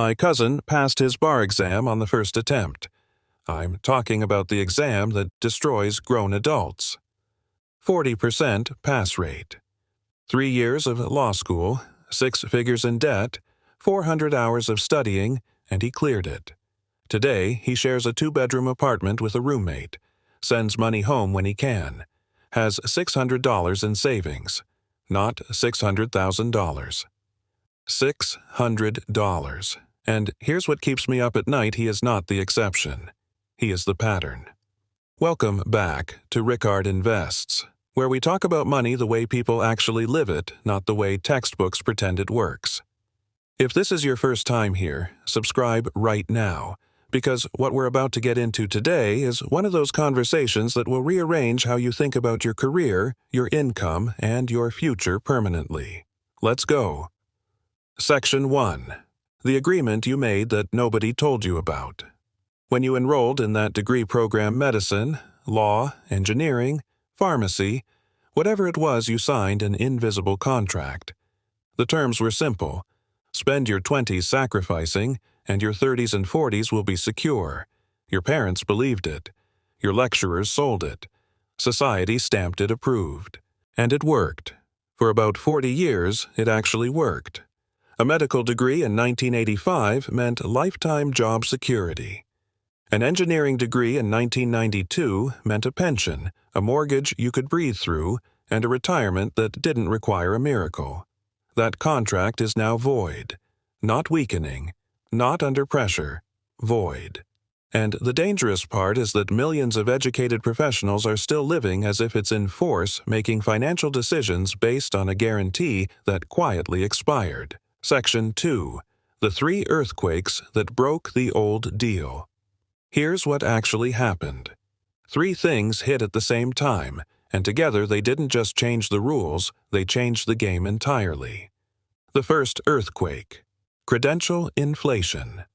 My cousin passed his bar exam on the first attempt. I'm talking about the exam that destroys grown adults. 40% pass rate. 3 years of law school, 6 figures in debt, 400 hours of studying, and he cleared it. Today, he shares a 2-bedroom apartment with a roommate, sends money home when he can, has $600 in savings, not $600,000. $600. And here's what keeps me up at night: he is not the exception. He is the pattern. Welcome back to Rickard Invests, where we talk about money the way people actually live it, not the way textbooks pretend it works. If this is your first time here, subscribe right now, because what we're about to get into today is one of those conversations that will rearrange how you think about your career, your income, and your future permanently. Let's go. Section 1. The agreement you made that nobody told you about. When you enrolled in that degree program, medicine, law, engineering, pharmacy, whatever it was, you signed an invisible contract. The terms were simple. Spend your 20s sacrificing, and your 30s and 40s will be secure. Your parents believed it. Your lecturers sold it. Society stamped it approved. And it worked. For about 40 years, it actually worked. A medical degree in 1985 meant lifetime job security. An engineering degree in 1992 meant a pension, a mortgage you could breathe through, and a retirement that didn't require a miracle. That contract is now void. Not weakening. Not under pressure. Void. And the dangerous part is that millions of educated professionals are still living as if it's in force, making financial decisions based on a guarantee that quietly expired. Section 2. The 3 earthquakes that broke the old deal. Here's what actually happened. 3 things hit at the same time, and together they didn't just change the rules, they changed the game entirely. The first earthquake. Credential inflation.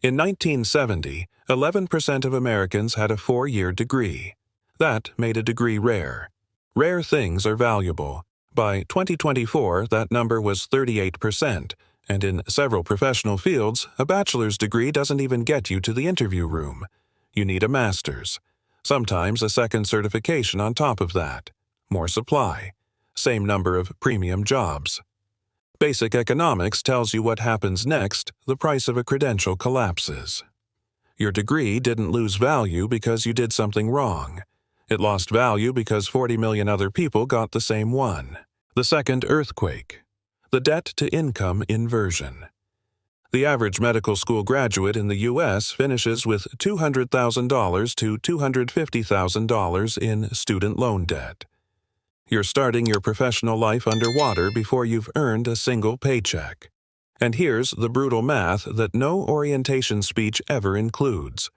In 1970, 11% of Americans had a 4-year degree. That made a degree rare. Rare things are valuable. By 2024, that number was 38%, and in several professional fields, a bachelor's degree doesn't even get you to the interview room. You need a master's. Sometimes a second certification on top of that. More supply. Same number of premium jobs. Basic economics tells you what happens next. The price of a credential collapses. Your degree didn't lose value because you did something wrong. It lost value because 40 million other people got the same one. The second earthquake. The debt-to-income inversion. The average medical school graduate in the U.S. finishes with $200,000 to $250,000 in student loan debt. You're starting your professional life underwater before you've earned a single paycheck. And here's the brutal math that no orientation speech ever includes.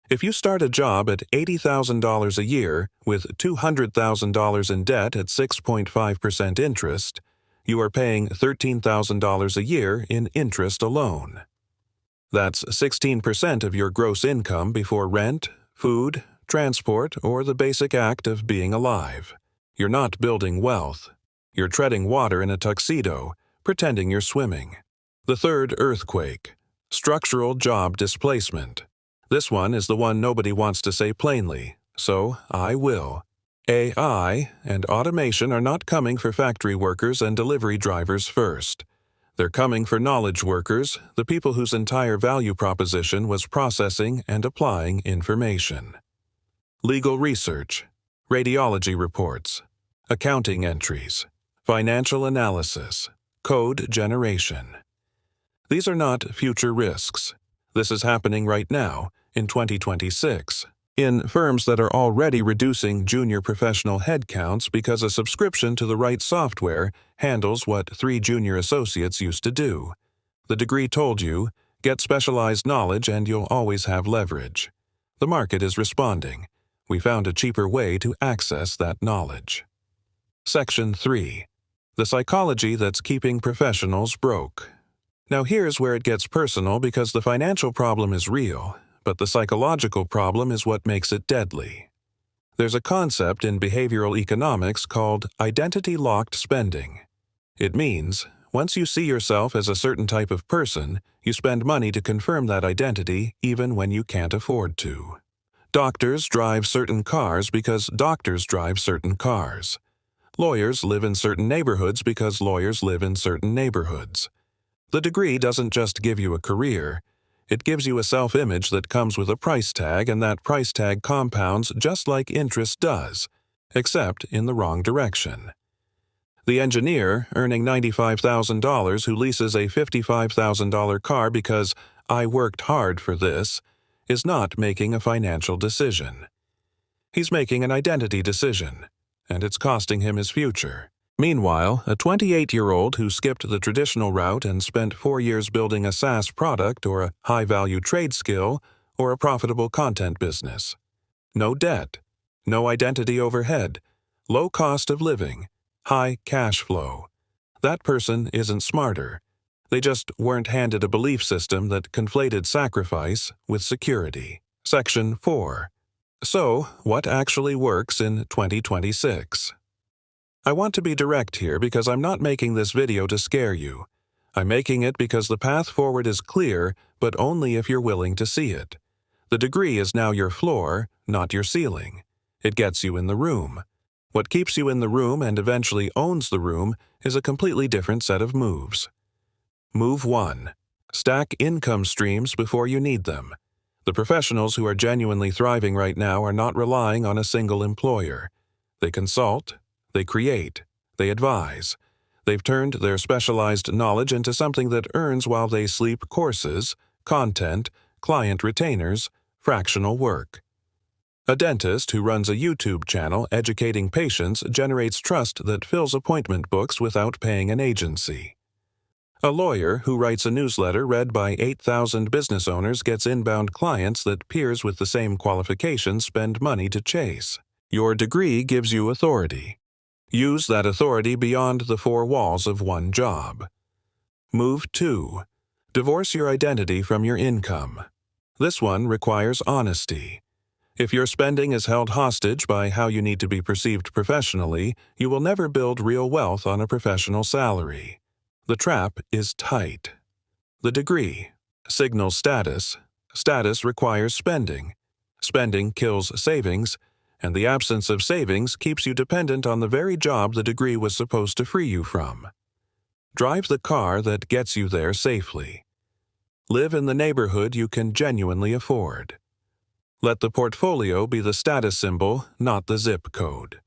If you start a job at $80,000 a year with $200,000 in debt at 6.5% interest, you are paying $13,000 a year in interest alone. That's 16% of your gross income before rent, food, transport, or the basic act of being alive. You're not building wealth. You're treading water in a tuxedo, pretending you're swimming. The third earthquake. Structural job displacement. This one is the one nobody wants to say plainly, so I will. AI and automation are not coming for factory workers and delivery drivers first. They're coming for knowledge workers, the people whose entire value proposition was processing and applying information. Legal research, radiology reports, accounting entries, financial analysis, code generation. These are not future risks. This is happening right now, in 2026, in firms that are already reducing junior professional headcounts because a subscription to the right software handles what 3 junior associates used to do. The degree told you, get specialized knowledge and you'll always have leverage. The market is responding. We found a cheaper way to access that knowledge. Section 3. The psychology that's keeping professionals broke. Now here's where it gets personal because the financial problem is real, but the psychological problem is what makes it deadly. There's a concept in behavioral economics called identity-locked spending. It means, once you see yourself as a certain type of person, You spend money to confirm that identity even when you can't afford to. Doctors drive certain cars because doctors drive certain cars. Lawyers live in certain neighborhoods because lawyers live in certain neighborhoods. The degree doesn't just give you a career. It gives you a self-image that comes with a price tag, and that price tag compounds just like interest does, except in the wrong direction. The engineer earning $95,000 who leases a $55,000 car because "I worked hard for this" is not making a financial decision. He's making an identity decision, and it's costing him his future. Meanwhile, a 28-year-old who skipped the traditional route and spent 4 years building a SaaS product or a high-value trade skill or a profitable content business. No debt, no identity overhead, low cost of living, high cash flow. That person isn't smarter. They just weren't handed a belief system that conflated sacrifice with security. Section 4. So, what actually works in 2026? I want to be direct here because I'm not making this video to scare you. I'm making it because the path forward is clear, but only if you're willing to see it. The degree is now your floor, not your ceiling. It gets you in the room. What keeps you in the room and eventually owns the room is a completely different set of moves. Move 1. Stack income streams before you need them. The professionals who are genuinely thriving right now are not relying on a single employer. They consult, they create, they advise. They've turned their specialized knowledge into something that earns while they sleep: courses, content, client retainers, fractional work. A dentist who runs a YouTube channel educating patients generates trust that fills appointment books without paying an agency. A lawyer who writes a newsletter read by 8,000 business owners gets inbound clients that peers with the same qualifications spend money to chase. Your degree gives you authority. Use that authority beyond the 4 walls of one job. Move 2. Divorce your identity from your income. This one requires honesty. If your spending is held hostage by how you need to be perceived professionally, you will never build real wealth on a professional salary. The trap is tight. The degree signals status. Status requires spending. Spending kills savings, and the absence of savings keeps you dependent on the very job the degree was supposed to free you from. Drive the car that gets you there safely. Live in the neighborhood you can genuinely afford. Let the portfolio be the status symbol, not the zip code.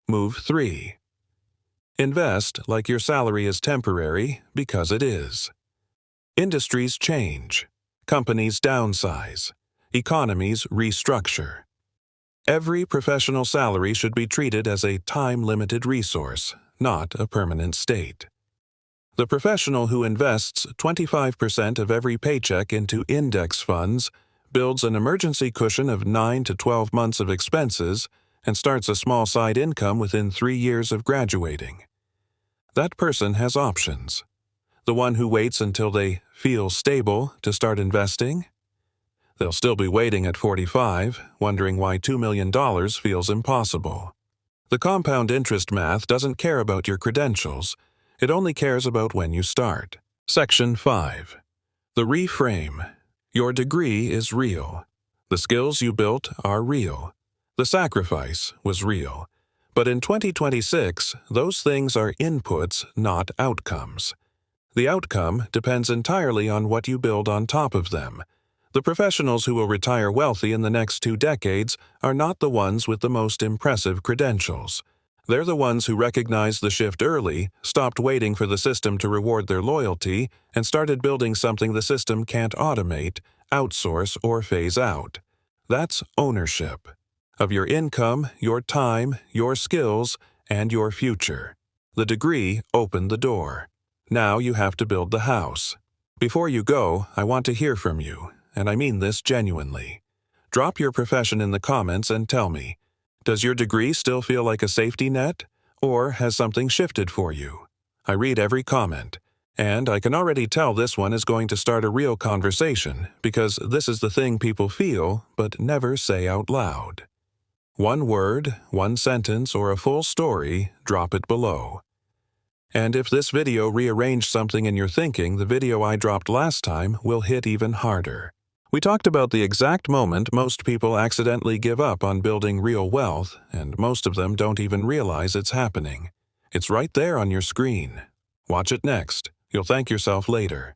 Move 3. Invest like your salary is temporary, because it is. Industries change. Companies downsize. Economies restructure. Every professional salary should be treated as a time-limited resource, not a permanent state. The professional who invests 25% of every paycheck into index funds builds an emergency cushion of 9 to 12 months of expenses and starts a small side income within 3 years of graduating. That person has options. The one who waits until they feel stable to start investing? They'll still be waiting at 45, wondering why $2 million feels impossible. The compound interest math doesn't care about your credentials. It only cares about when you start. Section 5. The reframe. Your degree is real. The skills you built are real. The sacrifice was real. But in 2026, those things are inputs, not outcomes. The outcome depends entirely on what you build on top of them. The professionals who will retire wealthy in the next 2 decades are not the ones with the most impressive credentials. They're the ones who recognized the shift early, stopped waiting for the system to reward their loyalty, and started building something the system can't automate, outsource, or phase out. That's ownership of your income, your time, your skills, and your future. The degree opened the door. Now you have to build the house. Before you go, I want to hear from you, and I mean this genuinely. Drop your profession in the comments and tell me, does your degree still feel like a safety net, or has something shifted for you? I read every comment, and I can already tell this one is going to start a real conversation because this is the thing people feel but never say out loud. One word, one sentence, or a full story, drop it below. And if this video rearranged something in your thinking, the video I dropped last time will hit even harder. We talked about the exact moment most people accidentally give up on building real wealth, and most of them don't even realize it's happening. It's right there on your screen. Watch it next. You'll thank yourself later.